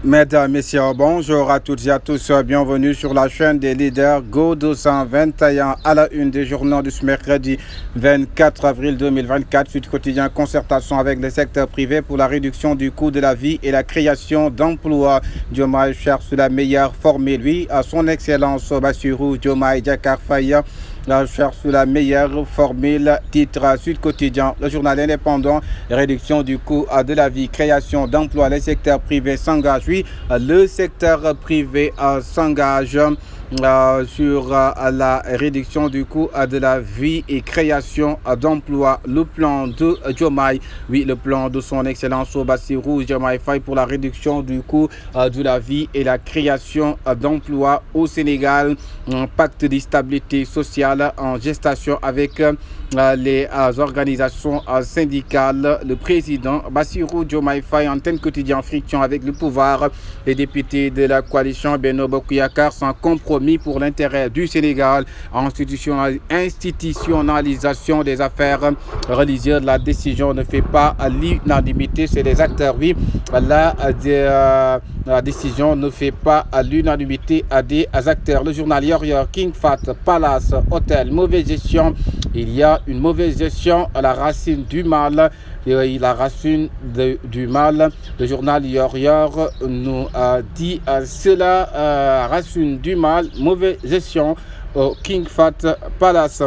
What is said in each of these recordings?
Mesdames, Messieurs, bonjour à toutes et à tous. Bienvenue sur la chaîne des leaders Go 221 à la une des journaux de ce mercredi 24 avril 2024. Suite quotidien, concertation avec le secteur privé pour la réduction du coût de la vie et la création d'emplois. Diomaye cherche la meilleure formule. Lui, à son excellence Bassirou Diomaye Diakhar Faye cherche la meilleure formule. Titre Sud Quotidien, le journal indépendant, réduction du coût de la vie, création d'emplois, le secteur privé s'engage. Oui, le secteur privé s'engage sur la réduction du coût de la vie et création d'emplois. Le plan de Diomaye, oui, le plan de son excellence Bassirou Diomaye Faye pour la réduction du coût de la vie et la création d'emplois au Sénégal. Un pacte de stabilité sociale en gestation avec les organisations syndicales. Le président Bassirou Diomaye Faye, antenne quotidien friction avec le pouvoir. Les députés de la coalition Benno Bokk Yakaar sans compromis pour l'intérêt du Sénégal. Institutionnalisation des affaires religieuses. La décision ne fait pas l'unanimité. C'est les acteurs, oui. La décision ne fait pas l'unanimité des acteurs. Le journal Yor King Fat Palace Hôtel, mauvaise gestion. Il y a une mauvaise gestion à la racine du mal. La racine du mal. Le journal Yor nous dit cela. Racine du mal, mauvaise gestion au King Fat Palace.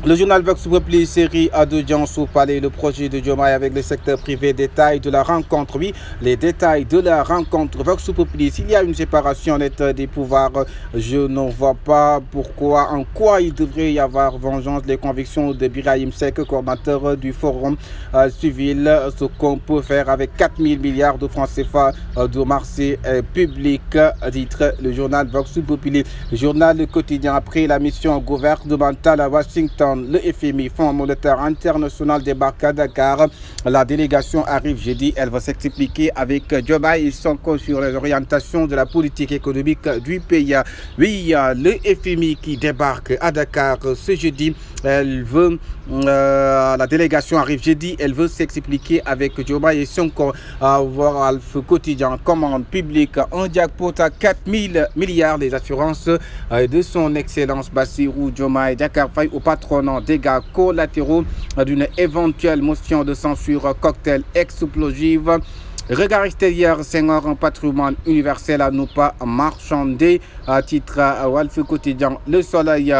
Le journal Vox Populi, série d'audience au palais, le projet de Diomaye avec le secteur privé, détails de la rencontre. Oui, les détails de la rencontre. Vox Populi, s'il y a une séparation nette des pouvoirs, je ne vois pas pourquoi, en quoi il devrait y avoir vengeance. Les convictions de Birahim Seck, coordinateur du Forum civil, ce qu'on peut faire avec 4 000 milliards de francs CFA de marché public, titre le journal Vox Populi. Le journal quotidien, après la mission gouvernementale à Washington, le FMI, Fonds monétaire international, débarque à Dakar. La délégation arrive jeudi. Elle va s'expliquer avec Diomaye. Ils sont sur les orientations de la politique économique du pays. Oui, le FMI qui débarque à Dakar ce jeudi. La délégation arrive jeudi. Elle veut s'expliquer avec Diomaye et Sonko. Voir le quotidien, commande publique, un jackpot à 4 000 milliards. Les assurances de son excellence Bassirou Diomaye Diakhar Faye au patronat. Dégâts collatéraux d'une éventuelle motion de censure cocktail explosive. Regard extérieur, Senghor, un patrimoine universel à ne pas marchander. Titre Walf Quotidien, le soleil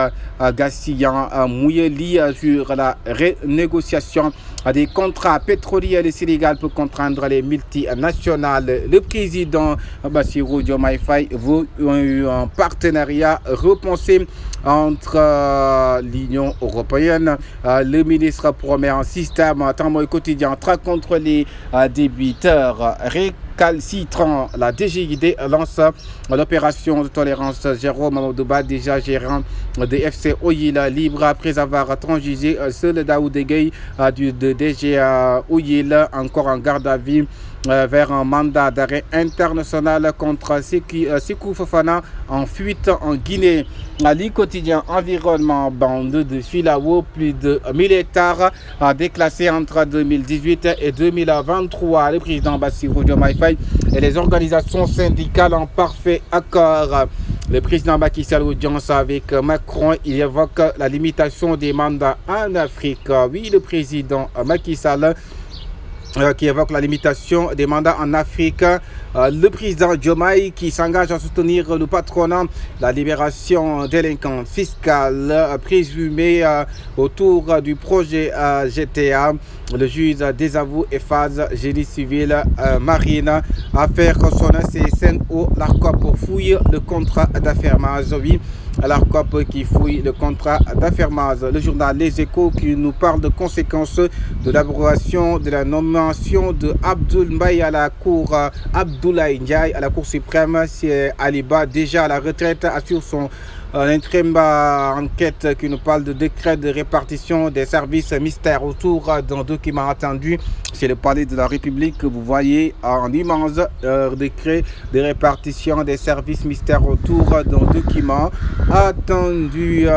gassillant mouillé lit sur la renégociation des contrats pétroliers. Le Sénégal peut contraindre les multinationales. Le président Bassirou Diomaye Faye veut un partenariat repensé entre l'Union européenne. Le ministre promet un système temps quotidien contre les débiteurs récalcitrants. La DGID lance l'opération de tolérance. Jérôme Amadouba, déjà gérant de FC Oyil, libre après avoir transigé. Seul Daoud Gueye de DG Oyil, encore en garde à vue vers un mandat d'arrêt international contre Sékou Fofana en fuite en Guinée. Ali quotidien environnement, bande de Filao, plus de 1000 hectares déclassés entre 2018 et 2023. Le président Bassirou Diomaye Faye et les organisations syndicales en parfait accord. Le président Macky Sall, audience avec Macron, il évoque la limitation des mandats en Afrique. Oui, le président Macky Sall qui évoque la limitation des mandats en Afrique. Le président Diomaye qui s'engage à soutenir le patronat, la libération délinquante fiscale présumée autour du projet GTA. Le juge désavoue et phase génie civil marine. Affaire son CSNO, l'ARCOP fouille le contrat d'affermage. Oui, l'ARCOP qui fouille le contrat d'affermage. Le journal Les Échos qui nous parle de conséquences de l'abrogation de la nomination de Abdoulaye Ndiaye à la Cour suprême. C'est Aliba, déjà à la retraite, assure son l'intérim enquête qui nous parle de décret de répartition des services mystères autour d'un document attendu chez le palais de la République que vous voyez en immense décret de répartition des services mystères autour d'un document attendu.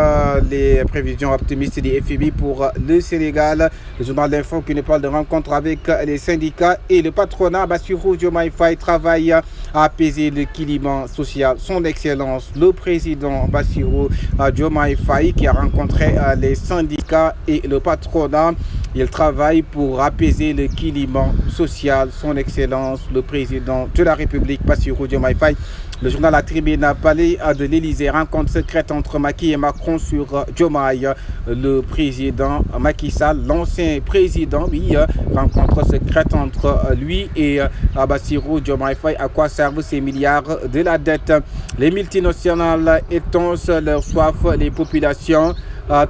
Les prévisions optimistes des FMI pour le Sénégal. Le journal d'info qui nous parle de rencontre avec les syndicats et le patronat. Bassirou Diomaye Faye travaille à apaiser le climat social. Son Excellence, le président Bassirou Diomaye Faye qui a rencontré les syndicats et le patronat. Il travaille pour apaiser le climat social. Son Excellence, le président de la République, Bassirou Diomaye Faye. Le journal La Tribune a parlé de l'Élysée. Rencontre secrète entre Macky et Macron sur Diomaye. Le président Macky Sall, l'ancien président, oui, rencontre secrète entre lui et Bassirou Diomaye Faye. À quoi servent ces milliards de la dette? Les multinationales étancent leur soif, les populations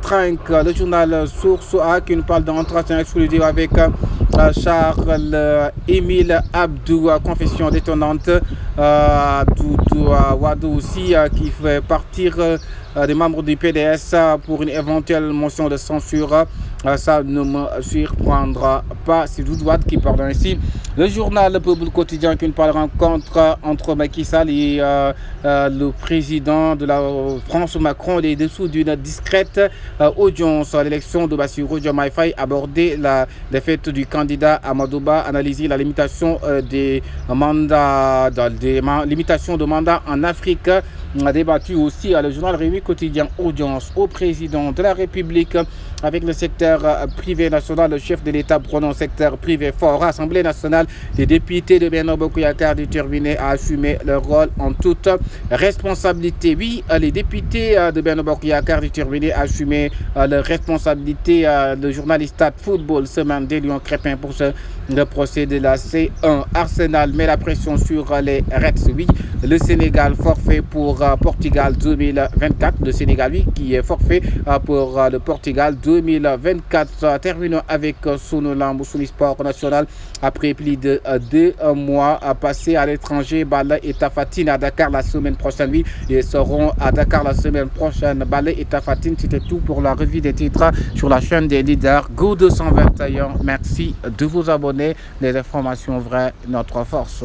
trinquent. Le journal Source A qui nous parle d'entretien exclusif avec Charles-Émile Abdou, confession détonnante. Doudou Wade aussi qui fait partir des membres du PDS pour une éventuelle motion de censure. Ça ne me surprendra pas. C'est Doudou Wade qui parle ainsi. Le journal Le Peuple Quotidien qui nous parle de rencontre entre Macky Sall et le président de la France Macron, les dessous d'une discrète audience. L'élection de Bassirou Diomaye Faye, aborder la défaite du candidat Amadou Ba, analyser la limitation des mandats, limitation de mandats en Afrique. On a débattu aussi le journal Rémi Quotidien, audience au président de la République avec le secteur privé national. Le chef de l'État prononce secteur privé fort. Assemblée nationale, les députés de Benno Bokk Yakaar déterminés à assumer leur rôle en toute responsabilité. Oui, les députés de Benno Bokk Yakaar déterminés à assumer leurs responsabilités. Le journaliste Stade Football semaine des Lions Crépin pour le procès de la C1. Arsenal met la pression sur les Reds. Oui, le Sénégal forfait pour Portugal 2024. Le Sénégal, oui, qui est forfait pour le Portugal 2024. Terminons avec Sunu Lamb, Sunu Sport National. Après plus de 2 mois passés à l'étranger, Balla et Tapha Tine à Dakar la semaine prochaine. Oui, ils seront à Dakar la semaine prochaine. Balla et Tapha Tine, c'était tout pour la revue des titres sur la chaîne des leaders Go 221. Merci de vous abonner. Les informations vraies, notre force.